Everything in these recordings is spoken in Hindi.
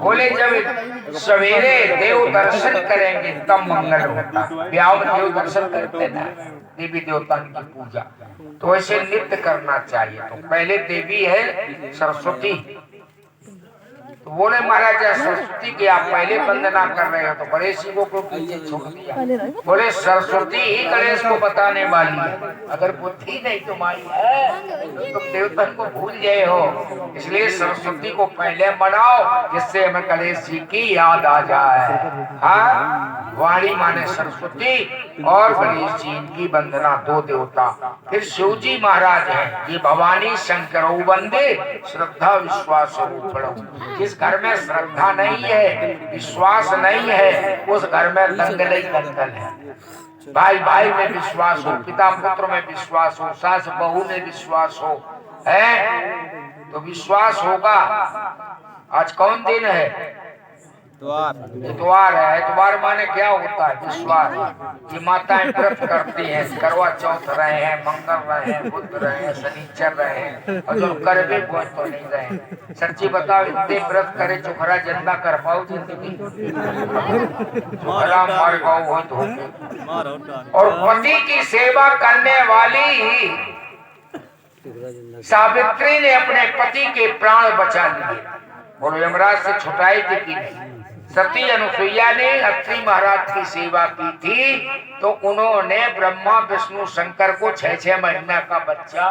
बोले जब सवेरे देव दर्शन करेंगे तब मंगल होता। ब्याह में देव दर्शन करते ना, देवी देवता की पूजा, तो ऐसे नित्य करना चाहिए। तो पहले देवी है सरस्वती, तो बोले महाराज सरस्वती की आप पहले वंदना कर रहे हो तो गणेश जी को पीछे छोड़ दिया। बोले सरस्वती ही गणेश को बताने वाली है, अगर बुद्धि नहीं तुम्हारी है तो तुम देवतन को भूल गए हो। इसलिए सरस्वती को पहले मनाओ जिससे हमें गणेश जी की याद आ जाए। हाँ, वाणी माने सरस्वती और गणेश जी इनकी वंदना, दो देवता। फिर शिव जी महाराज हैं, ये भवानी शंकर वंदे श्रद्धा विश्वास रूपणो। जिस घर में श्रद्धा नहीं है, विश्वास नहीं है, उस घर में दंगल ही दंगल है। भाई भाई में विश्वास हो, पिता पुत्र में विश्वास हो, सास बहू में विश्वास हो, है तो विश्वास होगा। आज कौन दिन है? इतवार है। इतवार माने क्या होता है? विश्वास। ये माताएं व्रत करती हैं, करवा चौथ रहे हैं, मंगल रहे हैं, बुध रहे हैं, शनिचर रहे हैं, और जो कर भी वो तो नहीं रहे। सच्ची बताओ, इतने व्रत करे चुखरा जिंदा कर पाओ जिंदगी? चुखरा मार पाओ हो तो। और पति की सेवा करने वाली सावित्री ने अपने पति के प्राण बचा लिए और यमराज से छुटाई थी कि नहीं। सती अनुसुईया ने अत्रि महाराज की सेवा की थी तो उन्होंने ब्रह्मा विष्णु शंकर को 6-6 महीना का बच्चा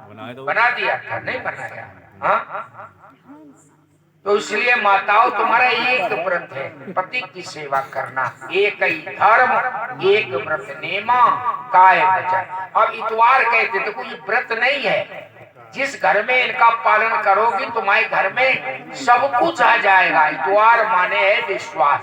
बना दिया था, नहीं बनाया? हाँ, तो इसलिए माताओं तुम्हारा एक व्रत है, पति की सेवा करना। एक ही धर्म एक व्रत नेमा काय बचा। अब इतवार कहते तो कोई व्रत नहीं है। जिस घर में इनका पालन करोगी तुम्हारे घर में सब कुछ आ जाएगा। इतवार माने है विश्वास।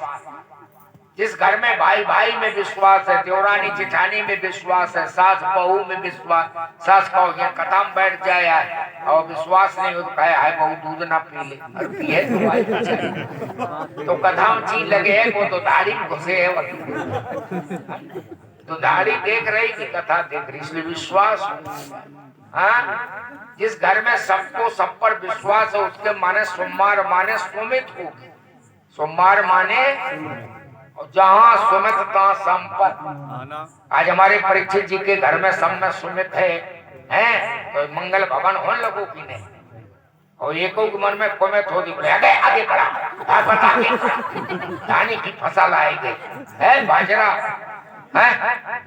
जिस घर में भाई भाई में विश्वास है, देवरानी जेठानी में विश्वास है, सास बहू में विश्वास, सास कहो ये कथा में बैठ जाए और विश्वास नहीं हो तो कहे हाय बहू दूध ना पी ले, और पिए तो कथा में चीज लगे है वो तो दाढ़ी में घुसे है, तो दाढ़ी देख रही कि कथा देख रही, इसलिए विश्वास। हाँ, जिस घर में सबको सब पर विश्वास है उसके माने सोमवार माने सुमित होगी। सोमवार माने जहाँ सुमित तहाँ संपत्ति। आज हमारे परीक्षित जी के घर में सब में सुमित है, हैं तो मंगल भवन होने लगो कि नहीं? और एक मन में कुमित होगी, बोले आगे आगे बढ़ा बता धानी की फसल आएगी है बाजरा है,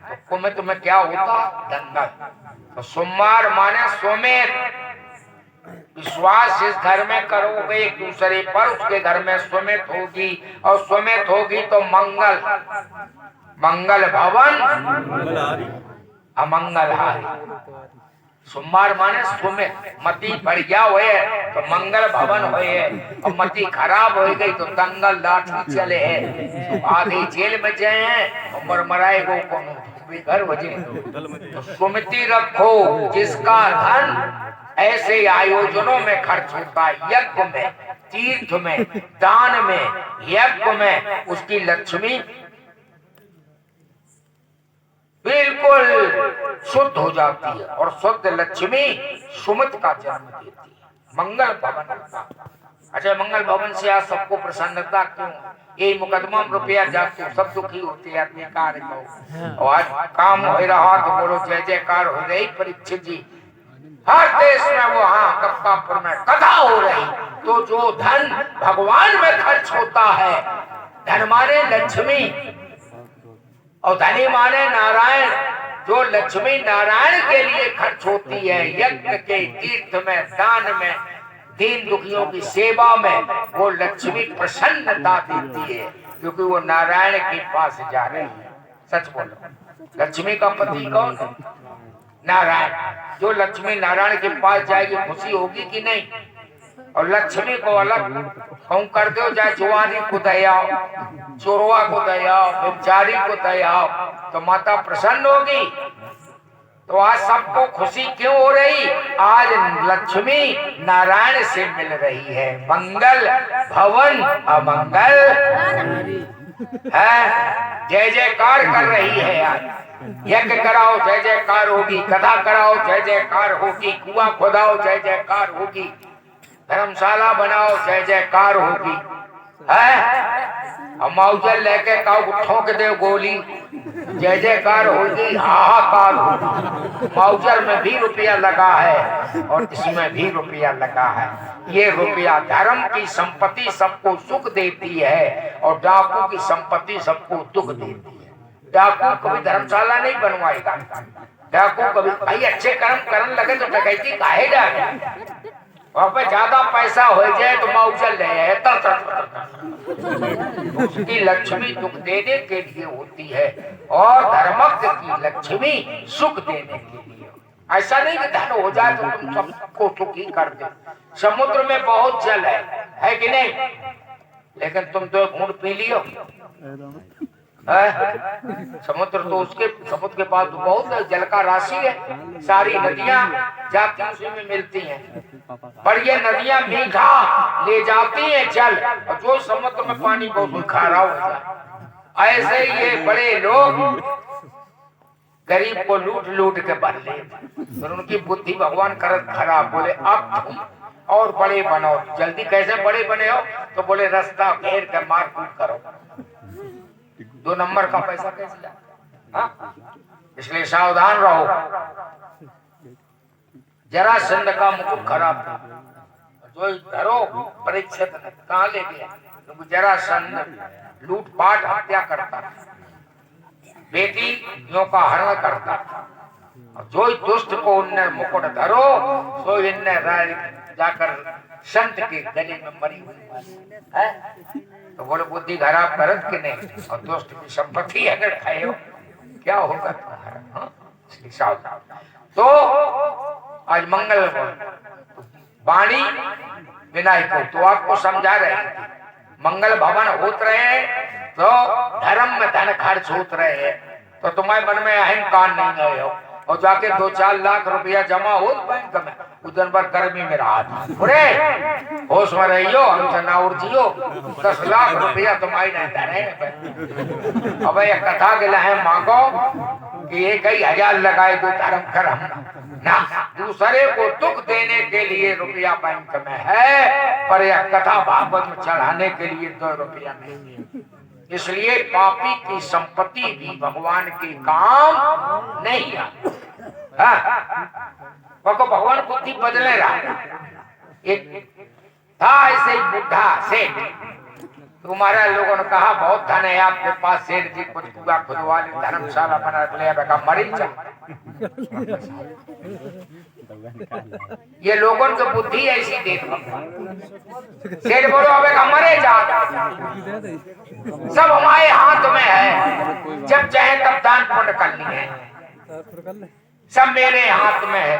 तो कुमित में क्या होता? दंगल। तो सोमवार माने सुमित। विश्वास जिस घर में करोगे एक दूसरे पर उसके घर में सुमित होगी, और सुमित होगी तो मंगल। मंगल भवन अमंगल हारी। सोमवार माने सुमित, मती बढ़िया हुए तो मंगल भवन हुए, और मती खराब हो गई तो दंगल लाठी चले है। आधे जेल में जाए हैं और मरमराए गो कौन घर बजे। तो सुमिति रखो। जिसका धन ऐसे आयोजनों में खर्च होता है, यज्ञ में, तीर्थ में, दान में, यज्ञ में, उसकी लक्ष्मी बिल्कुल शुद्ध हो जाती है। और शुद्ध लक्ष्मी सुमित का जन्म देती है। मंगल भवन। अच्छा, मंगल भवन से आज सबको प्रसन्नता क्यों? ये मुकदमा में रुपया जाते सब दुखी होते आदमी कार्य को। और आज काम हो रहा तो बोलो जय जयकार हो रही। परीक्षित जी हर देश में वो, हाँ कप्पापुर में कथा हो रही। तो जो धन भगवान में खर्च होता है, धन माने लक्ष्मी और धनी माने नारायण, जो लक्ष्मी नारायण के लिए खर्च होती है यज्ञ के, तीर्थ में, दान में, दीन दुखियों की सेवा में, वो लक्ष्मी प्रसन्नता देती है क्योंकि वो नारायण के पास जा रही है। सच बोलो, लक्ष्मी का पति कौन है? नारायण। जो लक्ष्मी नारायण के पास जाएगी खुशी होगी कि नहीं? और लक्ष्मी को अलग कहूं कर दो, चाहे जुआनी को दयाओ, चोरवा को दयाओ, व्यभिचारी को दयाओ, तो माता प्रसन्न होगी। तो आज सबको खुशी क्यों हो रही? आज लक्ष्मी नारायण से मिल रही है। मंगल भवन अमंगल है। जय जयकार कर रही है। आज यज्ञ कराओ जय जयकार होगी, कथा कराओ जय जयकार होगी, कुआं खोदाओ जय जयकार होगी, धर्मशाला बनाओ, जय जयकार होगी है। और माउजर लेके काऊ ठोक दे गोली, जय जयकार होगी, हाहाकार होगी। माउजर में भी रुपया लगा है और इसमें भी रुपया लगा है। ये रुपया धर्म की संपत्ति सबको सुख देती है और डाकू की संपत्ति सबको दुख देती है। डाकू कभी धर्मशाला नहीं बनवाएगा, डाकू कभी भाई अच्छे कर्म करने लगे तो डकैती काहे डाले, वहां पे ज्यादा पैसा हो जाए तो माउजर ले आए उसकी लक्ष्मी दुख देने के लिए होती है और धर्मज्ञ की लक्ष्मी सुख देने के लिए। ऐसा नहीं कि धन हो जाए तो तुम सबको सुखी कर दे। समुद्र में बहुत जल है कि नहीं, लेकिन तुम तो घूंट पी लियो समुद्र तो उसके समुद्र के पास तो बहुत जल का राशि है, सारी नदियां जाती उसी में मिलती हैं, पर ये नदियां मीठा ले जाती हैं जल, और जो समुद्र में पानी बहुत खारा होता है। ऐसे ये बड़े लोग गरीब को लूट लूट के भर लेते, तो उनकी बुद्धि भगवान करत खराब। बोले अब तुम और बड़े बनो, जल्दी कैसे बड़े बने हो, तो बोले रास्ता घेर कर मार कूट करो, 2 नंबर का पैसा कैसे जाता, इसलिए सावधान रहो। जरासंध का मुकुट खराब था, जो धरो परीक्षित कहाँ ले गया, तो जरासंध लूटपाट हत्या करता था, बेटियों का हरण करता था, और जो दुष्ट को उनने मुकुट धरो तो इनने जाकर संत के गले में मरी हुई है। तो बोले बुद्धि खराब करत कि नहीं, और दोस्त की संपत्ति अगर खाए हो क्या होगा तुम्हारा। तो आज मंगल वाणी विनायक को तो आपको समझा रहे हैं, मंगल भवन होत रहे तो धर्म में धन खर्च होत रहे, तो तुम्हारे मन में अहंकार नहीं गए हो, और जाके 2-4 लाख रुपया जमा हो बैंक में, उधर पर गर्मी में रहा था, होश में रहियो, हमसे ना उड़जियो, 10 लाख रुपया तुम्हारी रहता रहे। अब ये कथा के लिए मांगो कि 1,000 लगाए तो धर्म कर हम ना, दूसरे को दुख देने के लिए रुपया बैंक में है, पर यह कथा भागवत में चढ़ाने के लिए 2 रुपया नहीं है। इसलिए पापी की संपत्ति भी भगवान के काम नहीं आती। वो भगवान बुद्धि बदले रहा। एक था ऐसे ही बुढ़ा सेठ, तुम्हारा लोगों ने कहा बहुत धन है आपके पास, सेठ जी कुछ कुआ खुदवा ले, धर्मशाला बना ले, मरी जा। ये लोगों की बुद्धि ऐसी देख, सेठ बोलो अब मरे जा, सब हमारे हाथ में है, जब चाहे तब दान पुण्य करनी है, सब मेरे हाथ में है।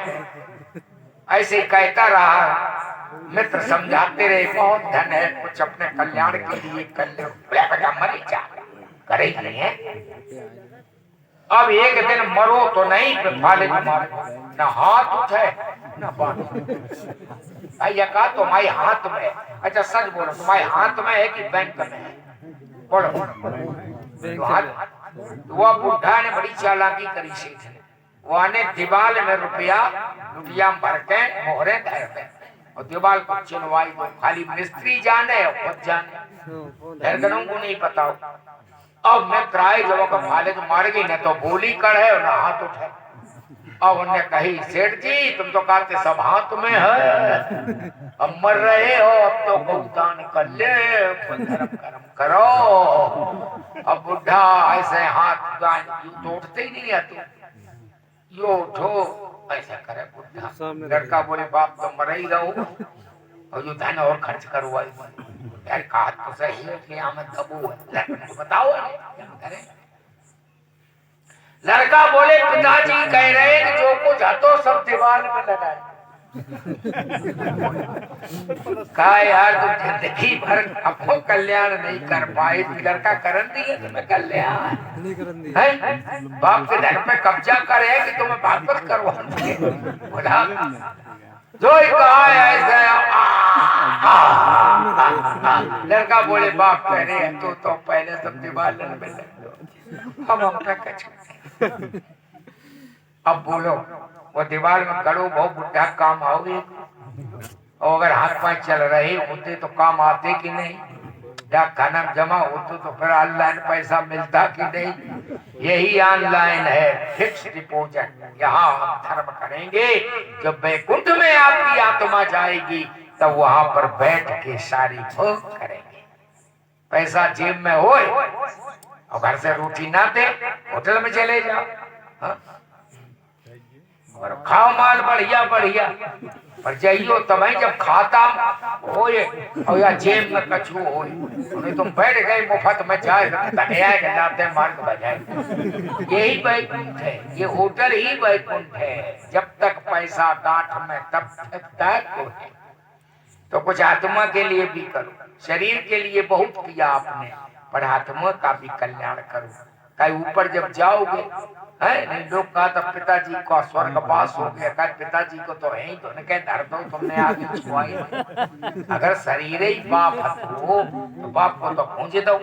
ऐसे कहता रहा, मित्र समझाते रहे बहुत धन है, कुछ अपने कल्याण के लिए कर लो, मरी जा, करे ही नहीं है। अब एक दिन मरो तो नहीं, फाले न हाथ उठे न बात, भैया कहा तुम्हारे हाथ में। अच्छा सच बोलो, तुम्हारे हाथ में है कि बैंक में है, बोलो। वो बुढ़ा ने बड़ी चालाकी करी सेठ ने, वो ने दीवाल में रुपया भर के मोहरे धर पे, और दीवाल को चिनवाई दो, खाली मिस्त्री जाने खुद जाने, घरों को नहीं पता। अब मैं त्राई जब फाले तो मार गई न, तो बोली कढ़े और न हाथ उठे। अब उन्होंने कही सेठ जी तुम तो कहते सब हाथ में है, अब मर रहे हो, अब तो भुगतान कर ले, धर्म कर्म करो। अब बुढ़ा ऐसे हाथ तो उठते ही नहीं है, तू यो उठो, ऐसा करे बुढ़ा। लड़का बोले बाप तो मर ही रहो, और जो धन और खर्च करो यार, कहा तो सही है कि हमें दबू है, बताओ क्या करें। लड़का बोले पिताजी कह रहे कि जो कुछ हतो सब दीवार में लगाए। कहा यार तुम जिंदगी भर अपनो कल्याण नहीं कर पाए, लड़का करन दिए तुम्हें कल्याण है, बाप के घर पे कब्जा करे कि तुम्हें भागवत करवा बोला जो कहा ऐसा। लड़का बोले बाप कह रहे हैं तो पहले सब दीवार में लग, हम अपना कच। अब बोलो वो दीवार में करो बहुत बुढ़ा काम आओगे, और अगर हाथ पांव चल रहे होते तो काम आते कि नहीं, डाक खाना जमा होते तो फिर ऑनलाइन पैसा मिलता कि नहीं। यही ऑनलाइन है फिक्स डिपॉजिट। यहाँ हम धर्म करेंगे, जब वैकुंठ में आपकी आत्मा जाएगी तब वहां पर बैठ के सारी भोग करेंगे। पैसा जेब में हो और घर से रोटी ना दे, होटल में चले जाओ, हाँ? और खाओ माल बढ़िया बढ़िया, पर जाइयो तब जब खाता होए और या जेब में कछु होए, नहीं तुम बैठ गए मुफ्त में जाए लाते मार्ग बजाए। यही वैकुंठ है, ये होटल ही वैकुंठ है। जब तक पैसा गांठ में तब तक है। तो कुछ आत्मा के लिए भी करो, शरीर के लिए बहुत किया आपने, पर आत्मा का भी कल्याण करो। कहीं ऊपर जब जाओगे है नहीं, लोग कहा था पिताजी का स्वर्गवास हो गया, कहा पिताजी को तो है ही, तो कह धर दो तुमने आगे छुआई। अगर शरीर ही बाप हो तो बाप को तो पूंज दो,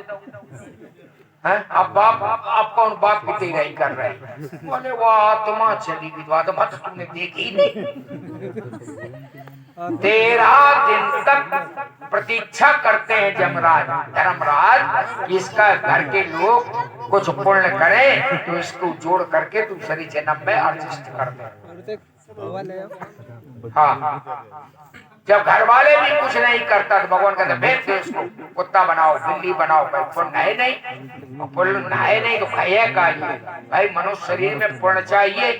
है? अब बाप आप कौन बाप की तेरा ही कर रहे हैं? बोले वो आत्मा चली गई, तो आत्मा तो तुमने देखी नहीं। 13 दिन तक प्रतीक्षा करते हैं जमराज धर्मराज, इसका घर के लोग कुछ पुण्य करें तो इसको जोड़ करके दूसरी जन्म में एडजस्ट कर दे। हाँ, जब घर वाले भी कुछ नहीं करता तो भगवान कहते भेज दो इसको, कुत्ता बनाओ बिल्ली बनाओ। भाई पुण्य है नहीं, पुण्य है नहीं तो खाएगा ये। भाई मनुष्य शरीर में पुण्य चाहिए।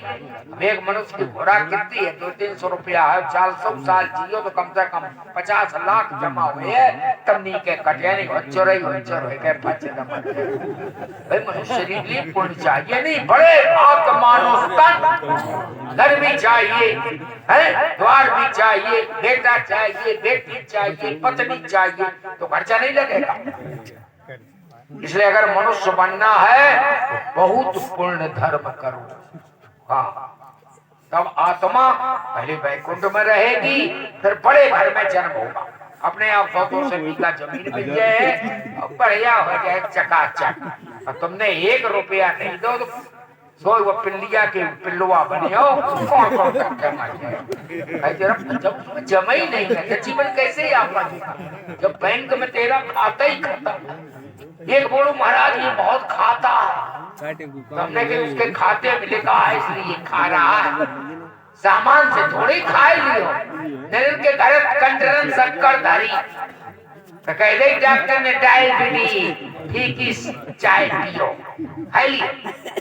एक मनुष्य की खुराक कितनी है? 200-300 रुपया है। 400 साल जियो तो कम से कम 50 लाख जमा हुए है, तब नहीं के कटे नहीं भाई मनुष्य शरीर लिए पुण्य चाहिए नहीं, बड़े घर भी चाहिए है, द्वार भी चाहिए, बेटा चाहिए, बेटी चाहिए, पत्नी चाहिए, तो खर्चा नहीं लगेगा। इसलिए अगर मनुष्य बनना है बहुत पुण्य धर्म करो। हाँ, तब आत्मा पहले वैकुंठ में रहेगी, फिर बड़े घर में जन्म होगा। अपने आप 100-200 बीघा जमीन मिल जाए और बढ़िया हो जाए चकाचक। और तुमने 1 रुपया नहीं दो तो वो पिल्लिया के पिल्लुआ बने हो, कौन कौन करके मर जाए। जब जमा ही नहीं है तो जीवन कैसे यापन? जब बैंक में तेरा खाता ही खाता। एक बोलो महाराज ये बहुत खाता है, तुमने कि उसके खाते में लिखा है इसलिए खा रहा है, सामान से थोड़ी खाए लियो। नहीं के घर कंजरन शक्कर धारी तो कह दे डॉक्टर ने डायबिटीज फीकी चाय पियो, है लियो।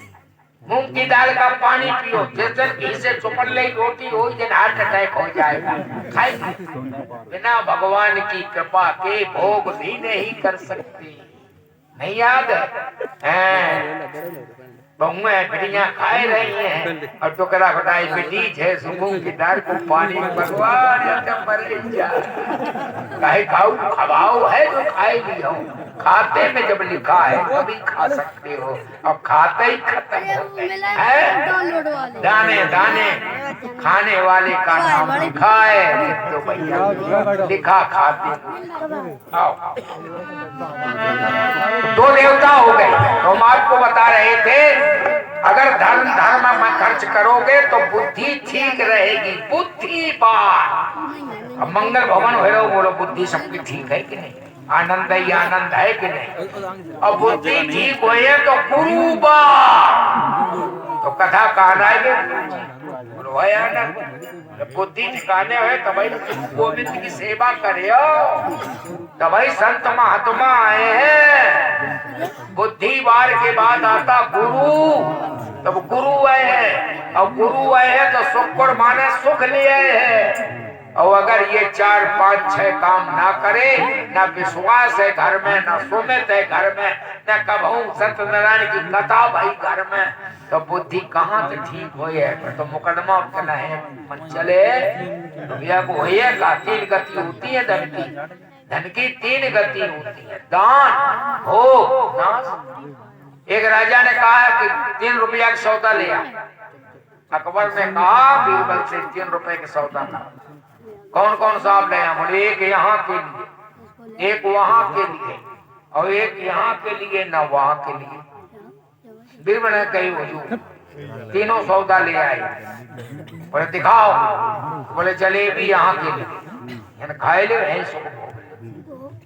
मूंग की दाल का पानी पियो, जैसे घी से चुपड़ ले रोटी हो जन हार्ट अटैक हो जाएगा। खाए बिना भगवान की कृपा के भोग भी नहीं कर सकते। नहीं याद है? बहुएं बिटियां खाए रही हैं और टुकड़ा घटाई बेटी है सुबह की दाल को पानी में भगवान खाऊ खवाओ है जो खाए भी हो। खाते में जब लिखा है तभी खा सकते हो, अब खाते ही खत्म होते हैं। दाने दाने खाने वाले का नाम लिखा है तो भैया लिखा खाते। आओ 2 देवता हो गए। तो हम आपको बता रहे थे अगर धर्म में खर्च करोगे तो बुद्धि ठीक रहेगी। बुद्धि बात अब मंगल भवन हो रहे हो, बोलो बुद्धि सबकी ठीक है कि नहीं? आनंद ही आनंद है कि नहीं? अब बुद्धि ठीक हुई है तो गुरु बात तो कथा कहना है बुद्धि ठिकाने हुए तभी गोविंद की सेवा करे तभी संत महात्मा आए हैं। बुद्धि बार के बाद आता गुरु, तब गुरु आए हैं। अब गुरु आए हैं तो सुख को माने सुख ले आए हैं। और अगर ये 4, 5, 6 काम ना करे, ना विश्वास है घर में, ना सुमित है घर में, न कभू सत्यनारायण की कथा भाई घर में, तो बुद्धि कहाँ से ठीक हो है? तो मुकदमा उठना है मन चले तो भैया को होएगा। 3 गति होती है धन की, धन की 3 गति होती है, दान भोग नाश। एक राजा ने कहा कि 3 रुपया का सौदा ले आ। अकबर ने कहा बीरबल से 3 रुपए का सौदा था। कौन कौन सा आप ले आए? बोले एक यहाँ के लिए, एक वहां के लिए और एक यहाँ के लिए, न वहां के लिए। बीरबल ने कही हुजूर 3 सौदा ले आए। बोले दिखाओ। बोले जलेबी यहाँ के लिए, खाए रहे सुख भोग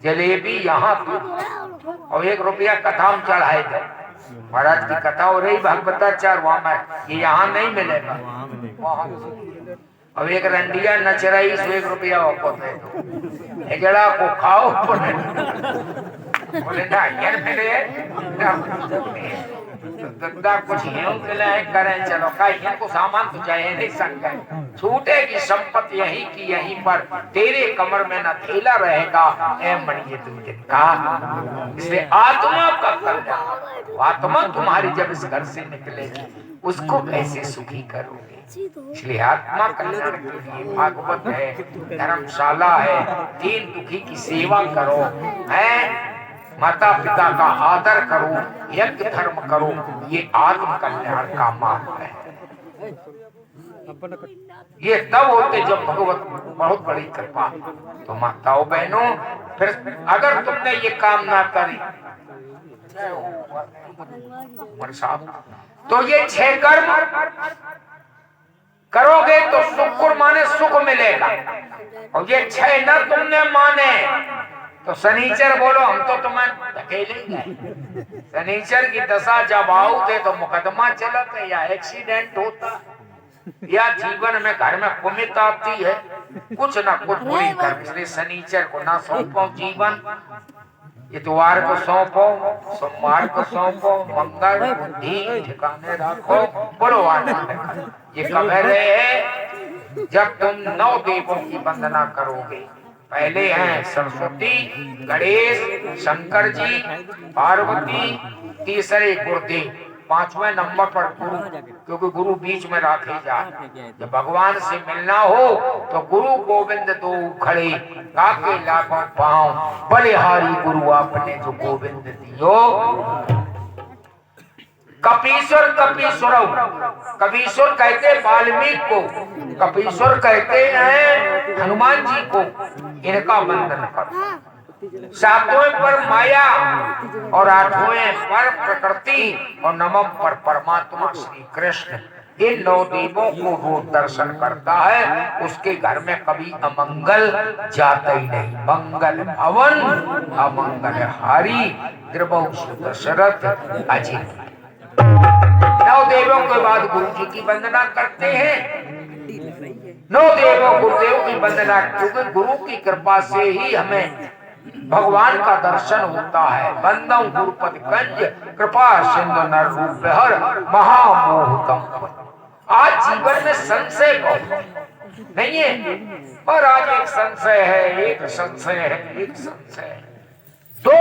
जलेबी यहाँ और 1 रुपया कथा में चढ़ाए थे। महाराज की कथा हो रही भागवताचार वहां में, ये यहाँ नहीं मिलेगा। अब एक रंडिया नच रही 1 रुपया वापस जड़ा को खाओ बोले ना यार मेरे दद्दा कुछ यूं करें चलो का इनको सामान तो चाहिए नहीं सकता छूटेगी संपत्ति यही की यहीं पर तेरे कमर में न थैला रहेगा ए मणिये तुम कहा। इसलिए आत्मा का कल्याण, आत्मा तुम्हारी जब इस घर से निकलेगी उसको कैसे सुखी करोगे। इसलिए आत्मा कल्याण के लिए भागवत है, धर्मशाला है, दीन दुखी की सेवा करो, है माता पिता का आदर करो, यज्ञ धर्म करो, ये आत्म कल्याण का मार्ग है। ये तब होते जब भगवत बहुत बड़ी कृपा। तो माताओं बहनों, फिर अगर तुमने ये काम ना करी तो ये 6 कर्म करोगे तो शुक्र माने सुख मिलेगा, और ये 6 न तुमने माने तो शनिचर बोलो हम तो तुम्हें धकेलेंगे। शनिचर की दशा जब आओगे तो मुकदमा चलता या एक्सीडेंट होता या जीवन में घर में कुमित आती है, कुछ ना कुछ बुरी कर्म। इसलिए शनिचर को ना सौंपो जीवन, इतवार को सौंपो, सोमवार को सौंपो, मंगल बुद्धि ठिकाने रखो, बोलो आनंद। ये कब है जब तुम 9 देवों की वंदना करोगे। पहले हैं सरस्वती, गणेश, शंकर जी, पार्वती, तीसरे गुरुदेव, 5वें नंबर पर गुरु, क्योंकि गुरु बीच में रखे जाए। जब भगवान से मिलना हो तो गुरु गोविंद 2 खड़े, काके लाखों पांव, बलिहारी गुरु आपने जो गोविंद दियो। कपीश्वर कपीश्वरौ, कपीश्वर कहते वाल्मीकि को, कपीश्वर कहते हैं हनुमान जी को। इनका वंदन करो। 7वें पर माया और 8वें पर प्रकृति और 9वें पर परमात्मा श्री कृष्ण। इन 9 देवों को रोज दर्शन करता है, उसके घर में कभी अमंगल जाता ही नहीं। मंगल भवन अमंगल हारी, त्रिभुवन दशरथ अजित। 9 देवों के बाद गुरु जी की वंदना करते हैं। 9 देवों गुरुदेव की वंदना, क्योंकि गुरु की कृपा से ही हमें भगवान का दर्शन होता है। बंदौ गुरुपति कंज कृपा सिंधु नर रूप हर महामोहतम। आज जीवन में संशय बहुत नहीं है, और आज एक संशय है, एक संशय है, एक संशय है। 2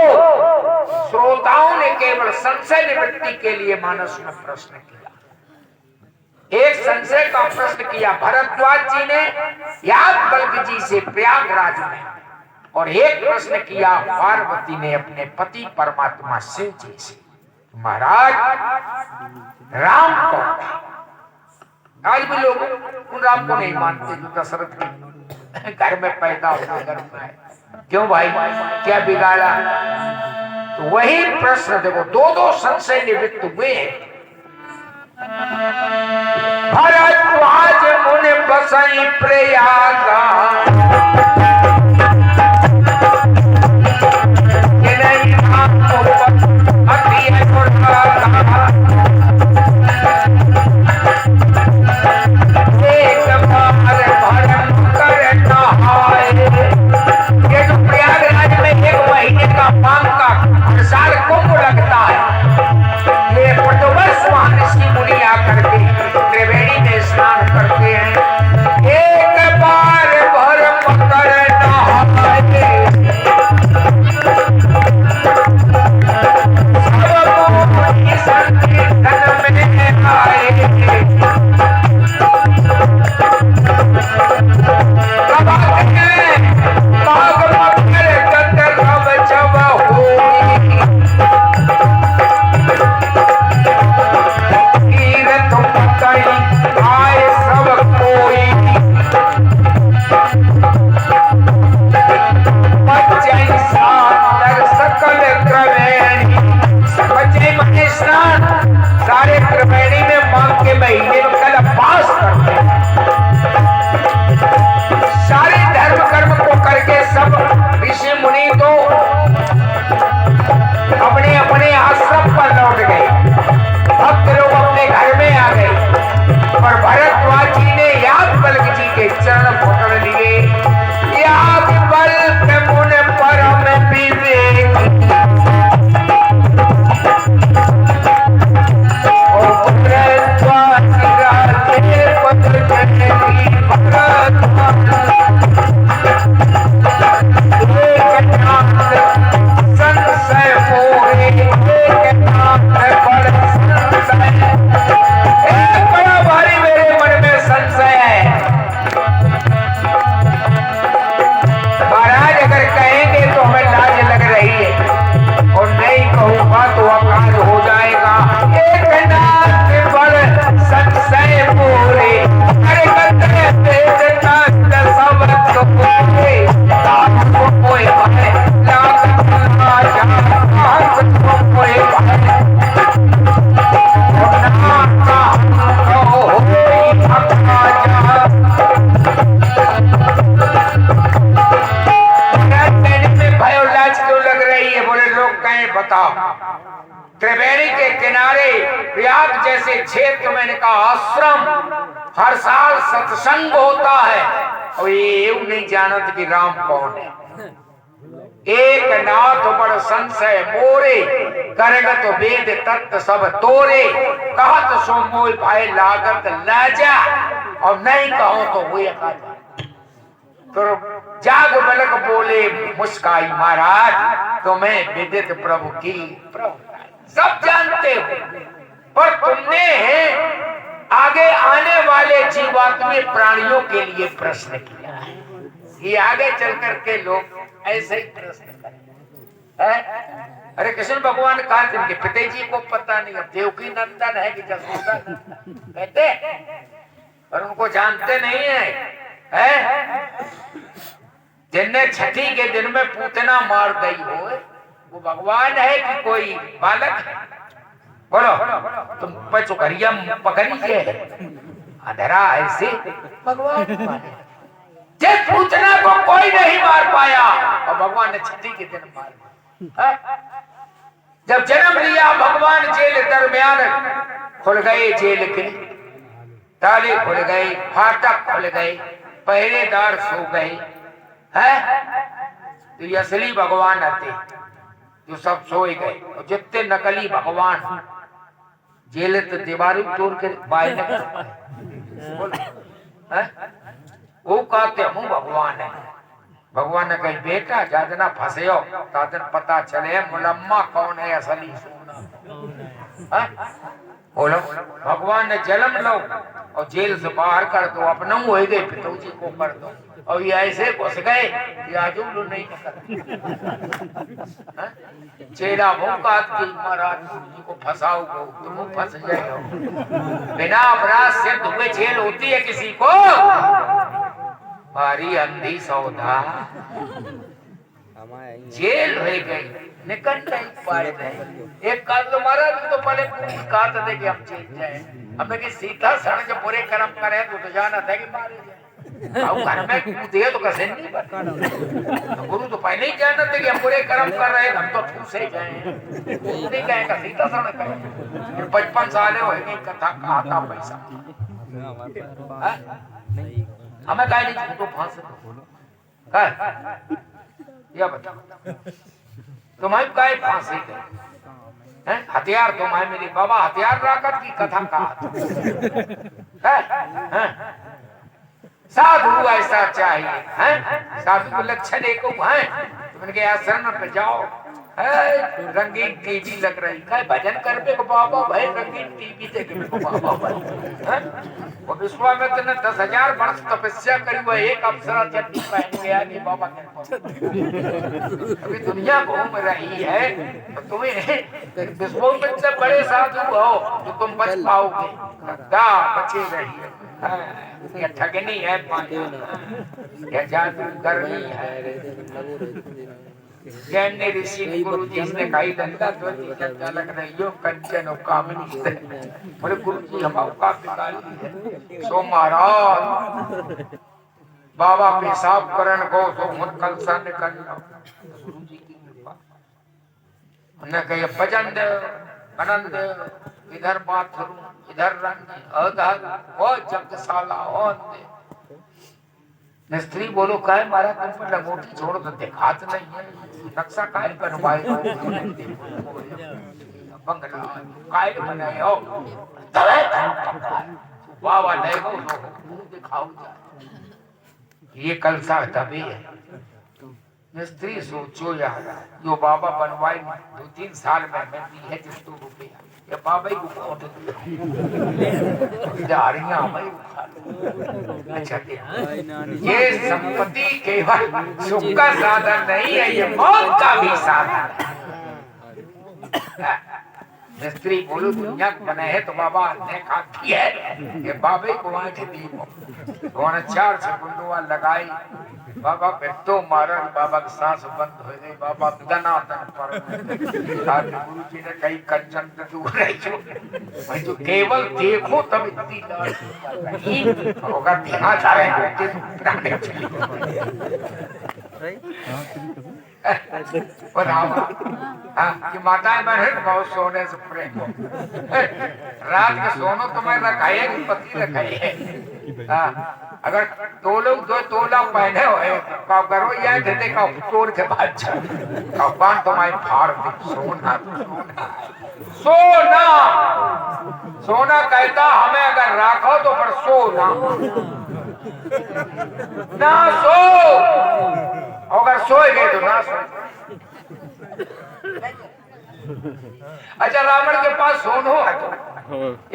श्रोताओं ने केवल संशय निवृत्ति के लिए मानस में प्रश्न किया। एक संशय का प्रश्न किया भरद्वाज जी ने याज्ञवल्क्य जी से प्रयागराज में, और एक प्रश्न किया पार्वती ने अपने पति परमात्मा शिव जी से। महाराज राम कौन? आज भी लोग उन राम को नहीं मानते जो दशरथ के घर में पैदा हुआ, घर में। क्यों भाई, क्या बिगाड़ा? तो वही प्रश्न देखो, 2 संशय निवृत्त हुए हैं। भरद्वाज मुनि बसई प्रयागा, सारे धर्म कर्म को ऋषि मुनि तो अपने अपने आश्रम पर लौट गए, भक्त लोग अपने घर में आ गए, और भरद्वाज जी ने याज्ञवल्क्य जी के चरण पकड़ लिए। याज्ञवल्क्य मुनि परम विवेक, त्रिवेणी के किनारे प्रयाग जैसे क्षेत्र में इनका आश्रम, हर साल सत्संग होता है, और ये नहीं जानत कि राम कौन है। एक नाथ बड़ संशय मोरे, करगत वेद तत्व सब तोरे, कहत सो मोय भाई लागत लाजा, और नहीं कहो तो हुए काजा। तो याज्ञवल्क बोले मुस्काई महाराज, तुम्हें विदित प्रभु की सब जानते हो, पर तुमने आगे आने वाले जीवात्मा प्राणियों के लिए प्रश्न किया है। ये आगे चल करके लोग ऐसे ही प्रश्न करें। अरे कृष्ण भगवान कहा इनके पिताजी को पता नहीं, अब देवकी नंदन है कि जसोदा कहते, और उनको जानते नहीं है। जिनने छठी के दिन में पूतना मार गई हो, वो भगवान है कि कोई बालक है? बोलो, तुम पचुकरिया पकड़िए, अंधेरा ऐसे भगवान जिस पूतना को कोई नहीं मार पाया, और भगवान ने छठी के दिन मार। जब जन्म लिया भगवान, जेल दरमियान खुल गए, जेल के ताले खुल गए, फाटक खुल गए, पहरेदार सो गए है। तो ये असली भगवान आते जो सब सोए गए, और जितने नकली भगवान जेल तो दीवार तोड़ के बाहर वो कहते हूँ भगवान है। भगवान ने कही बेटा जादना फंसे हो, तादन पता चले मुलम्मा कौन है असली सोना। बोलो, भगवान ने जन्म लो और जेल से बाहर कर दो, अपना हो गए पिताजी को कर दो, और ये ऐसे घुस गए याजूल नहीं चेला भूकात की महाराज जी को फंसाओ, तुम फंस जाए हो। बिना अपराध से तुम्हें जेल होती है किसी को? भारी अंधी सौदा जेल हो गई, निकल नहीं पाए थे। एक काल तो महाराज तो पहले कहा था कि हम जेल जाए, हमें कि सीता सड़ के पूरे कर्म करे तो जाना था कि मारे जाए। घर में कूदे तो कैसे नहीं बता, गुरु तो पहले ही जानते थे कि हम पूरे कर्म कर रहे हैं, हम तो ठूसे जाए नहीं कहेगा सीता सड़ कहे। 55 साल हो गई कथा कहा था पैसा हमें कहा नहीं तो फांस या बताओ तुम्हारी काय फांसी गए, हथियार तुम्हारे मेरे बाबा हथियार राकत की कथा कहा। साधु ऐसा चाहिए है, साधु को लक्षण एक है, तुम इनके आश्रम पे जाओ, रंगीन टीवी लग रही है, भजन करने को बाबा भाई रंगीन टीवी देखे को बाबा भाई। वो विश्वामित्र ने 10,000 वर्ष तपस्या करी, वो एक अप्सरा चड्डी पहन के आगे बाबा के अभी दुनिया घूम रही है, तो तुम्हें विश्वामित्र से बड़े साधु हो तो तुम बच पाओगे, बचे रहिए। क्या ठगनी है, क्या जादूगरनी है। जैन ने ऋषि गुरु जी ने कही दंगा तो लग रही हो कंचन और कामनी, बोले गुरु जी हम औकात निकाली है। सो महाराज बाबा पेशाब करन को तो मुन कलसा निकल गुरु जी की कृपा उन्हें कहे भजन दे आनंद इधर बाथरूम इधर रंग उधर वो जगशाला और स्त्री बोलो काय मारा तुम पर लंगोटी छोड़ तो दिखात नहीं है नक्शा काय बनवाए हो बंगला काय बनाए हो वाह नहीं हो दिखाओ ये कलसा तभी है स्त्री सोचो यार जो बाबा बनवाए 2-3 साल में मिलती है जिस रुपया ये बाबा ही को दारियां मैं अच्छा ये संपत्ति केवल सुख का साधन नहीं है ये मौत का भी साधन है स्त्री बोलो दुनिया बने है तो बाबा ने खाती है ये बाबे को वहां दी उन्होंने 4 सेकंडवा लगाई बाबा फिर तो मारा बाबा की सांस बंद हो गई बाबा दनादन पर गुरु जी ने कई कंचन दूर रही जो केवल देखो तब इतनी लाल होगा ध्यान जा रहे कि माताएं बहन बहुत सोने से प्रेम हो रात के सोनो तुम्हें रखाई है कि पति रखाई है अगर 2 लोग 2 तोला पहने हुए का करो या देते का तोड़ के बाद का बांध तुम्हारी फाड़ दे सोना सोना सोना कहता हमें अगर राखो तो पर सोना ना सो अगर सोए गए तो ना सो अच्छा रावण के पास सोनो है तो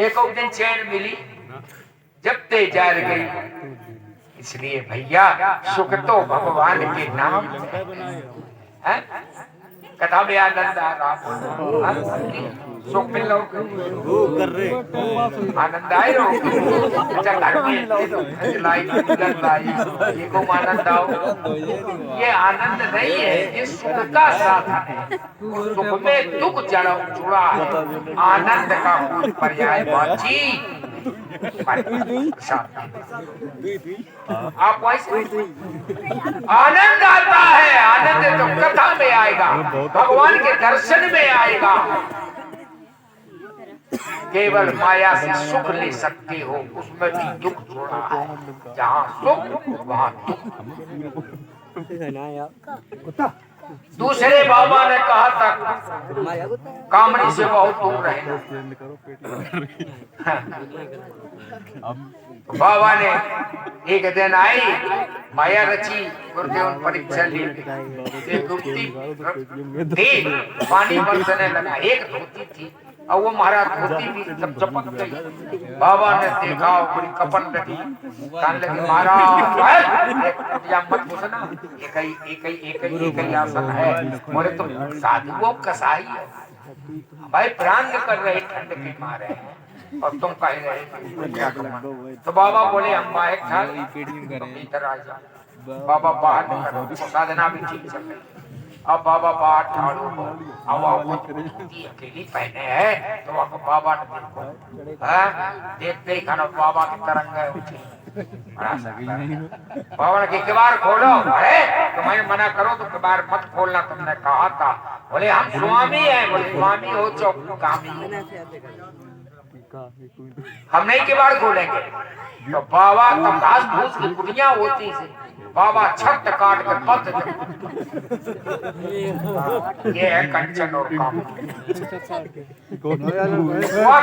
एक दिन चैन मिली जब ते जार गई इसलिए भैया सुख तो भगवान के नाम है कथा में आनंद आ रहा सुख मिल लो कर रहे आनंद आए रो अच्छा घर में लाई ये को आनंद आओ ये आनंद नहीं है ये सुख का साधन है सुख में दुख जुड़ा है आनंद का कोई पर्याय बाची आप वैसे आनंद आता है आनंद तो कथा में आएगा भगवान के दर्शन में आएगा केवल माया से सुख ले सकते हो उसमें भी दुख छोड़ा है जहाँ सुख वहाँ दुख दूसरे बाबा ने कहा था कामनी से बहुत दूर रहना बाबा ने एक दिन आई माया रची गुरुदेव परीक्षा ली थी पानी बरसने लगा एक धोती थी और वो महाराज धोती भी सब चपक गई बाबा ने देखा पूरी कपन रखी कहने लगे महाराज या मत घुसना एक ही आसन है बोले तुम साधुओं कसाई है भाई प्राण कर रहे ठंड के मारे और तुम कह रहे तो बाबा बोले अम्मा एक था इधर आ जाओ बाबा बाहर निकलो साधना भी ठीक चल रही अब बाबा बाहर ठाड़ो अब अकेली पहने है तो आपको बाबा ने देखो देखते ही खाना बाबा की तरंग उठी बाबा ने किबार खोलो अरे तुम्हें मना करो तो किबार मत खोलना तुमने कहा था बोले हम स्वामी हैं बोले स्वामी हो चौकामी हम नहीं किबार खोलेंगे तो बाबा तमदास भूस की कुटियां होती थी बाबा छत काट के पत ये है कंचन और काम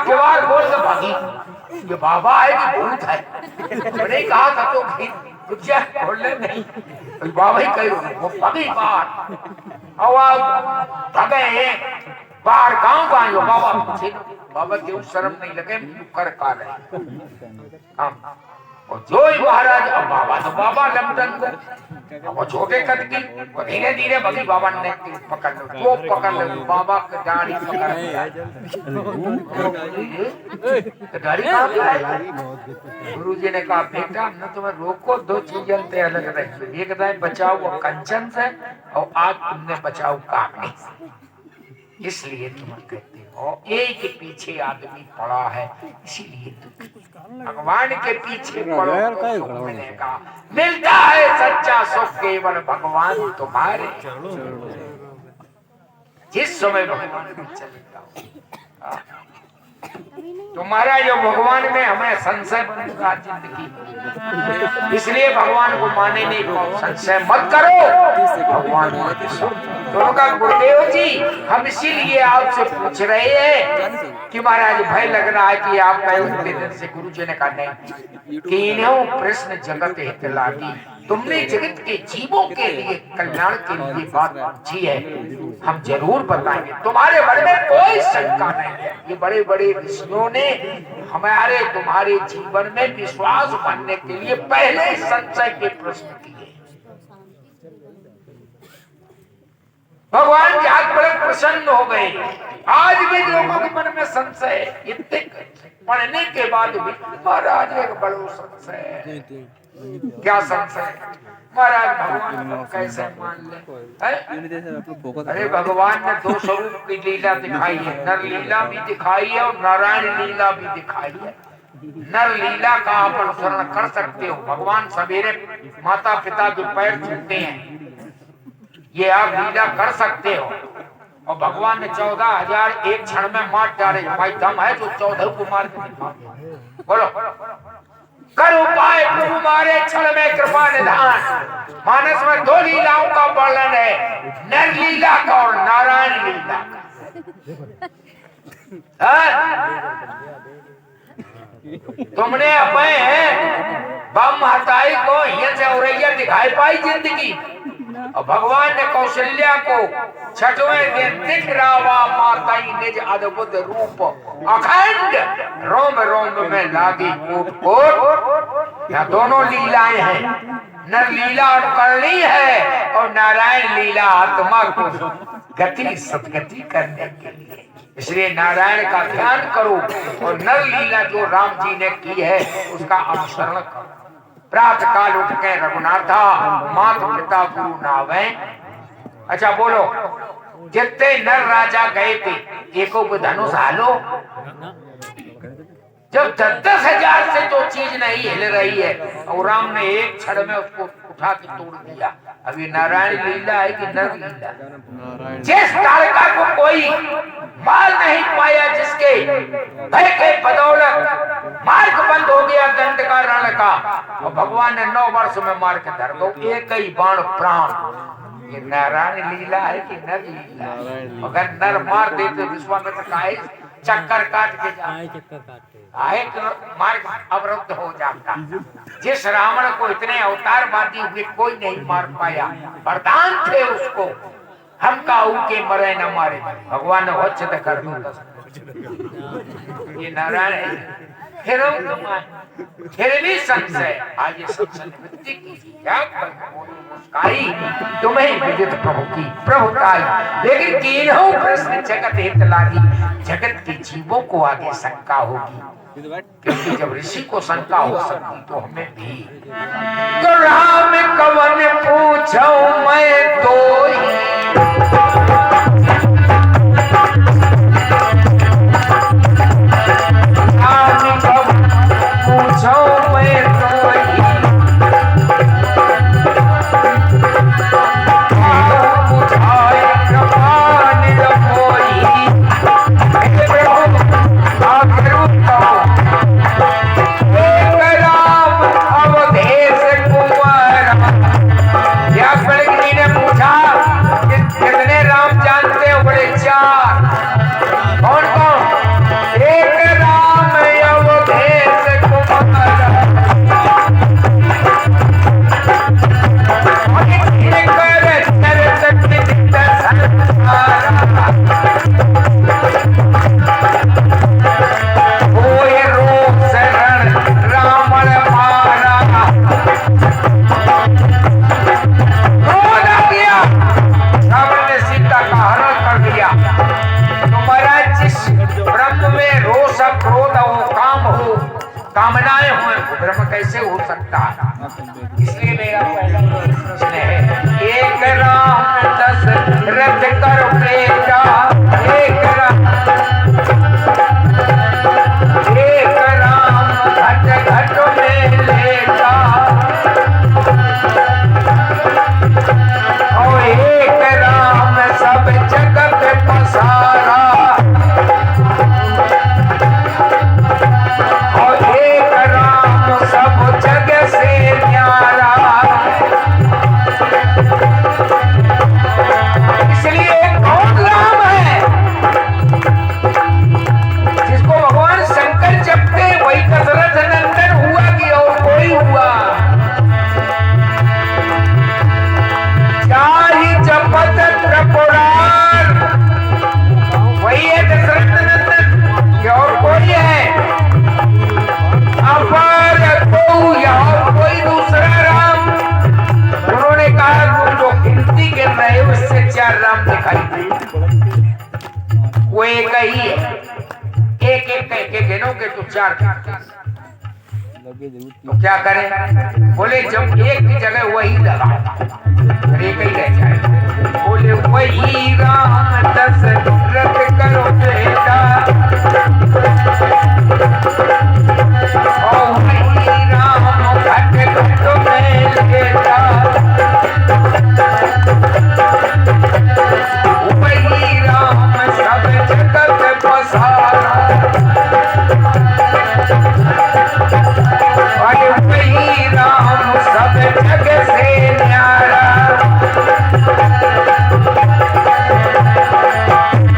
केवाल बोल के भागी ये बाबा है कि भूत है मैंने कहा था तो कुछ बोलने नहीं तो बाबा ही कही वो भागी बाहर अब भगे बाहर गाँव का आयो बाबा पूछे बाबा क्यों शर्म नहीं लगे कर का रहे और जो ही महाराज अब बाबा तो बाबा लमटन वो छोटे कद की वो धीरे धीरे भगी बाबा ने पकड़ लो वो पकड़ लो बाबा की दाढ़ी पकड़ तो दाढ़ी कहाँ पे है गुरु जी ने कहा बेटा न तुम्हें रोको दो चीजें ते अलग रही एक दाएं बचाओ वो कंचन से और आज तुमने बचाओ कामनी से इसलिए तुम कहते हो एक के पीछे आदमी पड़ा है, इसीलिए भगवान के पीछे पड़ो तो सुख मिलेगा। मिलता है सच्चा सुख केवल भगवान तुम्हारे। जिस समय भगवान में चलेगा तुम्हारा जो भगवान में हमें संशय बनेगा जिंदगी, इसलिए भगवान को माने नहीं को संशय मत करो। भगवान तो का गुरुदेव जी हम इसीलिए आपसे पूछ रहे हैं कि महाराज भय लग रहा है कि आप कहे दिन से गुरु जी ने कहा नहीं कि इन्हों प्रश्न जगत हित लागी, तुमने जगत के जीवों के लिए कल्याण के लिए बात पूछी है, हम जरूर बताएंगे, तुम्हारे मन में कोई शंका नहीं है। ये बड़े बड़े ऋषियों ने हमारे तुम्हारे जीवन में विश्वास बनने के लिए पहले संशय के प्रश्न किए। भगवान जी आज बड़े प्रसन्न हो गए। आज भी लोगों के मन में संशय, इतने पढ़ने के बाद भी महाराज एक बड़ा संशय है। क्या संशय? महाराज भगवान को कैसे मान ले? अरे भगवान ने दो स्वरूप की लीला दिखाई है, नर लीला भी दिखाई है और नारायण लीला भी दिखाई है। नर लीला का आप अनुसरण कर सकते हो। भगवान सवेरे माता पिता के पैर छूते हैं, ये आप लीला कर सकते हो। और भगवान ने 14,000 एक क्षण में मार डाले। भाई दम है जो 14 को मार के दिखा। बोलो कर उपाय प्रभु मारे क्षण में कृपा निधान। मानस में दो लीलाओं का वर्णन है, नर लीला का और नारायण लीला का। तुमने अपने बम हताई को ये से औरैया दिखाई पाई जिंदगी। और भगवान ने कौशल्या को 6वें दिन दिख रहा माताई निज अद्भुत रूप अखंड रोम रोम में लागी कूट कूट। यहाँ दोनों लीलाएं हैं, नर लीला अनुकरणीय है और नारायण लीला आत्मा को गति सदगति करने के लिए। इसलिए नारायण का ध्यान करो और नर लीला जो राम जी ने की है उसका अनुसरण करो। प्रातः काल उठ के रघुनाथा मात पिता गुरु नावे। अच्छा बोलो, जितने नर राजा गए थे एको को धनुष हालो। जब 10,000 से तो चीज नहीं हिल रही है और राम ने एक क्षण में उसको उठा के तोड़ दिया। अभी नारायण लीला है कि नर लीला? जिस तारका को कोई मार नहीं पाया, जिसके भय के बदौलत मार्ग बंद हो गया दंड का रण का, और भगवान ने 9 वर्ष में मार के धर दो एक ही बाण प्राण। ये नारायण लीला है कि नर लीला? अगर नर मार देते विश्वामित्र का चक्कर काट के आए तो मार्ग अवरुद्ध हो जाता। जिस रावण को इतने अवतारवादी हुए कोई नहीं मार पाया, वरदान थे उसको, हम काऊ के मरे न मारे, भगवान ने वचन कर दिया। ये नारायण फिर भी संशय, आज ये संशय निवृत्ति की तुम्हें विदित प्रभु की प्रभुताई। लेकिन तीनों प्रश्न जगत हित लागी, जगत के जीवों को आगे शंका होगी, क्योंकि जब ऋषि को शंका हो सकती तो हमें भी। तो राम कवन पूछो मैं तो ही, राम कवन पूछो मैं तो ही, कामनाएं हुए ब्रह्म कैसे हो सकता है? इसलिए मेरा पहला प्रश्न है, एक राम 10 रथ कर बेटा। वो एक ही है, एक एक कह के गिनोगे तो 4 तो क्या करें? बोले जब एक की जगह वही लगा एक ही रह जाए। बोले वही राम दशरथ करो बेटा, और वही राम घट घट में लेटा, वही राम सब जगत पसारा, वही राम सब जग से न्यारा।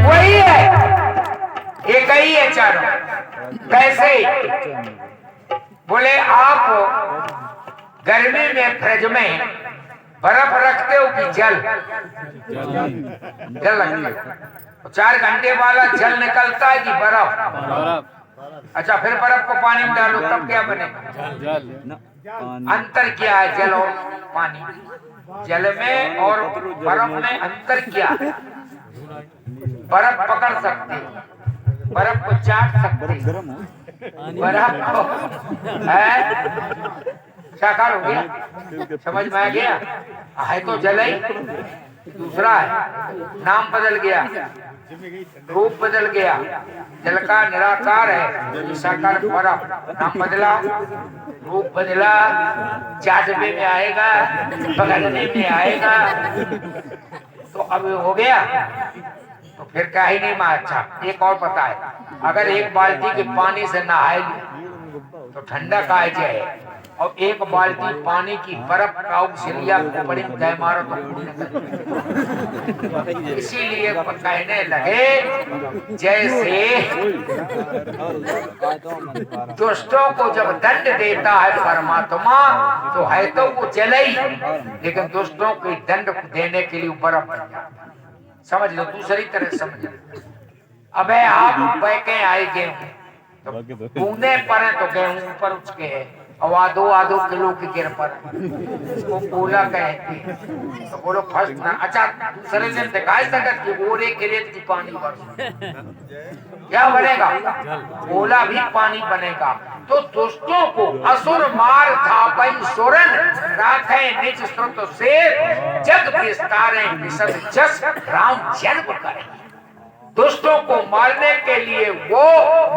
वही है, एक ही है चारों। कैसे? बोले आप गर्मी में फ्रिज में बर्फ रखते हो कि जल? जल रखते। 4 घंटे वाला जल निकलता है कि बर्फ? अच्छा, फिर बर्फ को पानी में डालो तब क्या बनेगा? अंतर क्या है जल और पानी? जल में और बर्फ में अंतर क्या है? बर्फ पकड़ सकते, बर्फ को चाट सकते, बर्फ को साकार हो गया। समझ में आ गया? है तो जल ही, दूसरा है नाम बदल गया, रूप बदल गया। जल का निराकार है, साकार बर्फ, नाम बदला, रूप बदला, चाटने में आएगा, पकड़ने में आएगा, तो अब हो गया। तो फिर क्या ही नहीं मां। अच्छा, एक और पता है, अगर एक बाल्टी के पानी से नहाए तो ठंडा का जाए, और एक बाल्टी पानी की बर्फ का सिरिया बड़ी गए मारो तो इसीलिए कहने लगे जैसे दुष्टों को जब दंड देता है परमात्मा तो है तो वो जले ही, लेकिन दुष्टों को दंड देने के लिए बर्फ बन जाता। समझ लो, दूसरी तरह समझ लो। अब आप बैके आए गेहूं तो बूंदे पर है तो गेहूं ऊपर उठ के है, और आधो किलो की गिर पर वो पोला कहते तो बोलो फर्स्ट ना। अच्छा, दूसरे दिन दिखाई सकत कि बोरे के रेत की पानी बरस क्या बनेगा? पोला भी पानी बनेगा। तो दुष्टों को असुर मार थापै सुरन, राखे निज श्रुत से, जग विस्तारे विशद जस, राम जन्म करे। दुष्टों को मारने के लिए वो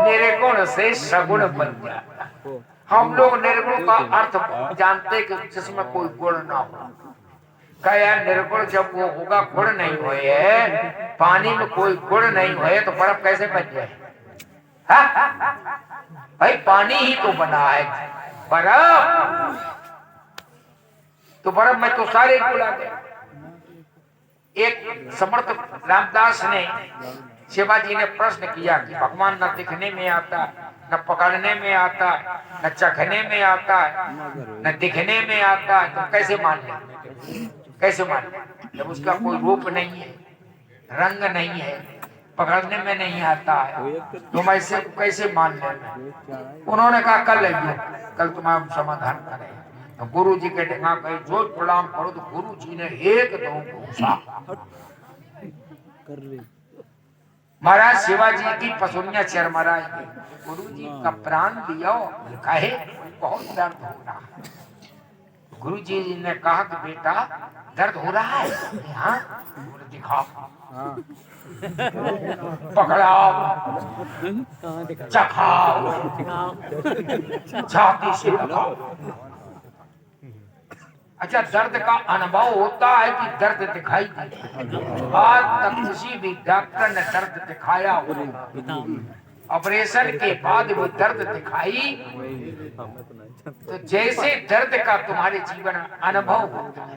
निर्गुण से सगुण बन जाता। हम लोग निर्गुण का अर्थ जानते कि जिसमें कोई गुण ना हो। क्या निर्गुण जब वो होगा, गुण नहीं हुए है, पानी में कोई गुण नहीं हुए तो बर्फ कैसे बन जाए? भाई पानी ही तो बना है बर्फ, तो बर्फ में तो सारे गुण आ गए। एक समर्थ रामदास ने शिवाजी ने प्रश्न किया कि भगवान न दिखने में आता, न पकड़ने में आता, न चखने में आता, न दिखने में आता, तो कैसे मान ले? कैसे मान ले जब उसका कोई रूप नहीं है, रंग नहीं है, पकड़ने में नहीं आता है, तुम ऐसे कैसे मान ले? उन्होंने कहा कल तुम्हारा समाधान करें। तो गुरु जी के ढंगा गए, जो प्रणाम करो तो गुरु जी ने एक दो घूसा। महाराज शिवाजी की पसुनिया चरमराई, गुरु जी का प्राण दियो, कहे बहुत दर्द हो रहा है। गुरु जी ने कहा कि बेटा दर्द हो रहा है? हाँ, दिखाओ, पकड़ाओ, चखाओ, छाती से लगाओ। अच्छा, दर्द का अनुभव होता है कि दर्द दिखाई देता? आज तक किसी भी डॉक्टर ने दर्द दिखाया हो? ऑपरेशन के बाद वो दर्द दिखाई तो जैसे दर्द का तुम्हारे जीवन अनुभव होता है।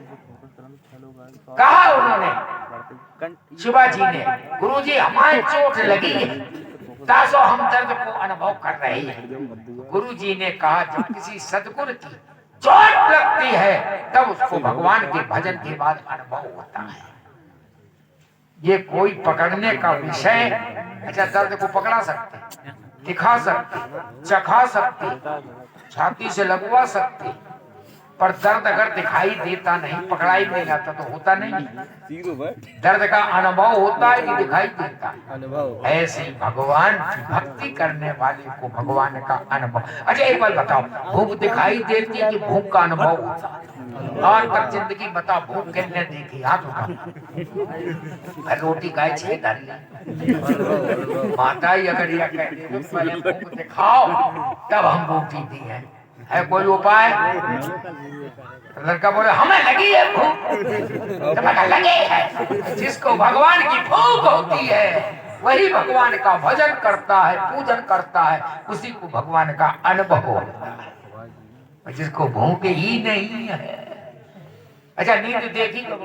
कहा उन्होंने, शिवाजी ने, गुरुजी हमारी चोट लगी है, तासो हम दर्द को अनुभव कर रहे हैं। गुरुजी ने कहा जब किसी सद्गुरु की चोट लगती है तब उसको भगवान के भजन के बाद अनुभव होता है। ये कोई पकड़ने का विषय। अच्छा, दर्द को पकड़ा सकते, दिखा सकते, चखा सकते, छाती से लगवा सकते, पर दर्द अगर दिखाई देता नहीं, पकड़ाई नहीं जाता तो होता नहीं। दर्द का अनुभव होता है कि दिखाई देता है। ऐसे ही भगवान की भक्ति करने वाले को भगवान का अनुभव। अच्छा एक बात बताओ, भूख दिखाई देती है कि भूख का अनुभव होता है? आज तक जिंदगी बताओ भूख किसने देखी? हाथ उठाओ। रोटी खाए छे माता ही अगर यह कहती पहले भूख दिखाओ तब हम रोटी दी है कोई उपाय? लड़का बोले हमें लगी है भूख। लगे है, जिसको भगवान की भूख होती है वही भगवान का भजन करता है, पूजन करता है, उसी को भगवान का अनुभव होता है। जिसको भूख ही नहीं है। अच्छा नींद देखी कब?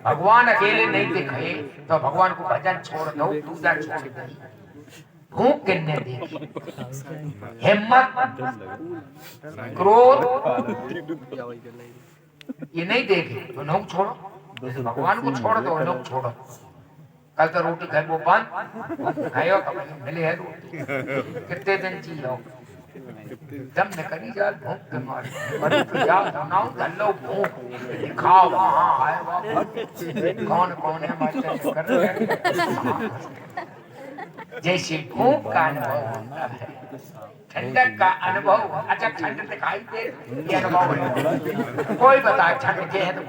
भगवान अकेले नहीं दिखे तो भगवान को भजन छोड़ दो, पूजा छोड़ दो। भूख किन्ने देखी? हिम्मत, क्रोध ये नहीं देखे तो नौक छोड़ो, भगवान को छोड़ दो, नौक छोड़ो। कल तो रोटी खाए वो बंद खाओ, मिले है रोटी कितने दिन जियो दम न करी जा भूख के मारे बनाओ धल्लो भूख दिखाओ वहाँ आए कौन कौन है मास्टर कर रहे। जैसे भूख का अनुभव होता है, ठंडक का अनुभव। अच्छा ठंड दिखाई दे ये अनुभव है? कोई बता ठंड के है तो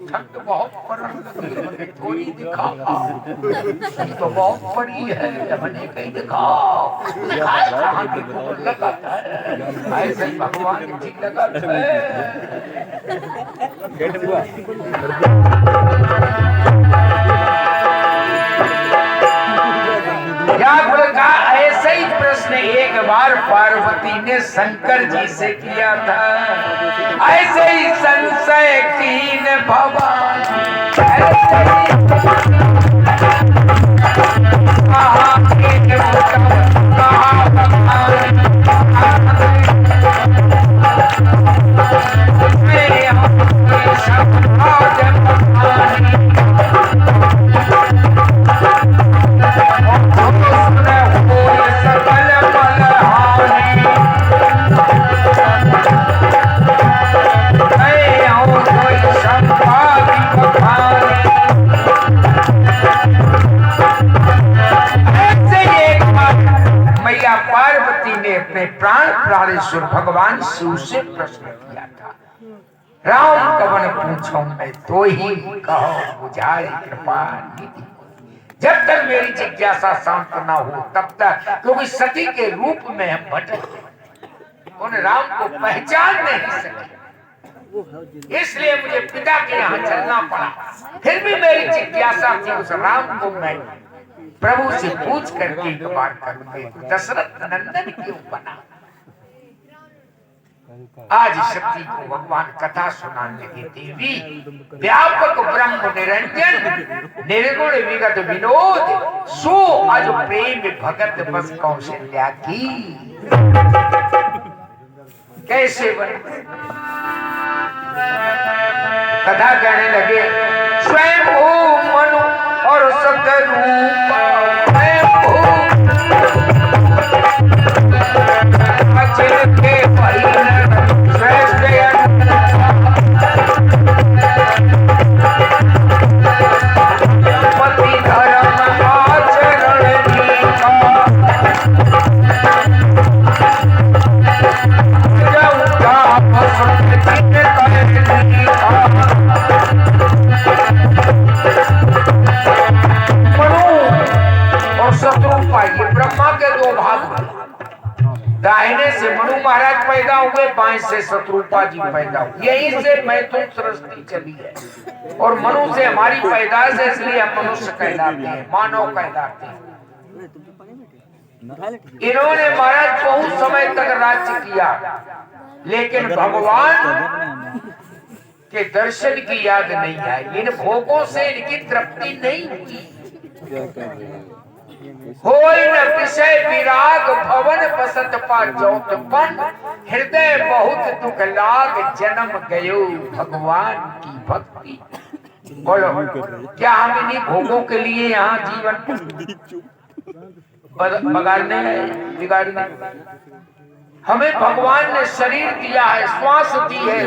ठंड बहुत पड़ी थोड़ी दिखा तो बहुत पड़ी है मैंने कहीं दिखाओ लगाता है। ऐसे ही भगवान जी लगाता है। ऐसे ही प्रश्न एक बार पार्वती ने शंकर जी से किया था। ऐसे ही संशय कीन भवानी प्राणेश्वर भगवान शिव से प्रश्न किया था, राम कवन पूछो मैं तो ही कहो बुझाए कृपा निधि। जब तक मेरी जिज्ञासा शांत ना हो तब तक, क्योंकि सती के रूप में हम भटकते, उन राम को पहचान नहीं सके, इसलिए मुझे पिता के यहाँ चलना पड़ा। फिर भी मेरी जिज्ञासा थी उस राम को मैं प्रभु से पूछ करके एक बार करूंगा दशरथ नंदन क्यों बना। आज सती को भगवान कथा सुनाने लगे। देवी व्यापक ब्रह्म निरंजन निर्गुण विगत विनोद सो अज प्रेम भगत बस कौशल्या की। कैसे बने कथा कहने लगे, स्वयं हो मनु और सतरूप दाहिने से मनु महाराज पैदा हुए, बाएं से शत्रुपा जी पैदा हुए। यहीं से मैथुन सृष्टि चली है और मनु से हमारी पैदाइश है, इसलिए हम मनुष्य कहलाते हैं, मानव कहलाते हैं। इन्होंने महाराज बहुत समय तक राज्य किया, लेकिन भगवान के दर्शन की याद नहीं आई। इन भोगों से इनकी तृप्ति नहीं हुई। होय न विषय विराग भवन बसत पा जौतपन, हृदय बहुत दुख लाग जन्म गयो भगवान की भक्ति। बोलो क्या हम इन्हीं भोगों के लिए यहाँ जीवन बिगाड़ने? हमें भगवान ने शरीर दिया है, श्वास दी है,